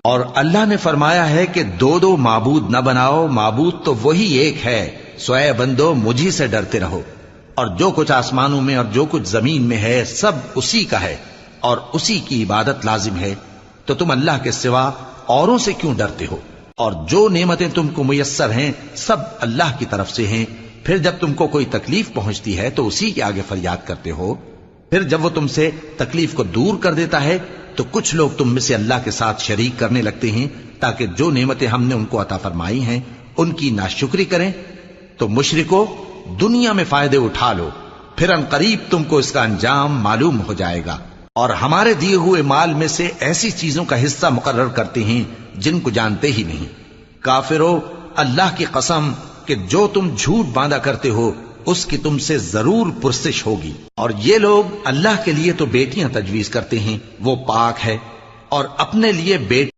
اور اللہ نے فرمایا ہے کہ دو دو معبود نہ بناؤ، معبود تو وہی ایک ہے، سو اے بندو مجھی سے ڈرتے رہو، اور جو کچھ آسمانوں میں اور جو کچھ زمین میں ہے سب اسی کا ہے، اور اسی کی عبادت لازم ہے، تو تم اللہ کے سوا اوروں سے کیوں ڈرتے ہو؟ اور جو نعمتیں تم کو میسر ہیں سب اللہ کی طرف سے ہیں، پھر جب تم کو کوئی تکلیف پہنچتی ہے تو اسی کے آگے فریاد کرتے ہو، پھر جب وہ تم سے تکلیف کو دور کر دیتا ہے تو کچھ لوگ تم میں سے اللہ کے ساتھ شریک کرنے لگتے ہیں تاکہ جو نعمتیں ہم نے ان کو عطا فرمائی ہیں ان کی ناشکری کریں۔ تو مشرکو دنیا میں فائدے اٹھا لو، پھر ان قریب تم کو اس کا انجام معلوم ہو جائے گا، اور ہمارے دیے ہوئے مال میں سے ایسی چیزوں کا حصہ مقرر کرتے ہیں جن کو جانتے ہی نہیں۔ کافرو اللہ کی قسم کہ جو تم جھوٹ باندھا کرتے ہو اس کی تم سے ضرور پرسش ہوگی۔ اور یہ لوگ اللہ کے لیے تو بیٹیاں تجویز کرتے ہیں، وہ پاک ہے، اور اپنے لیے بیٹے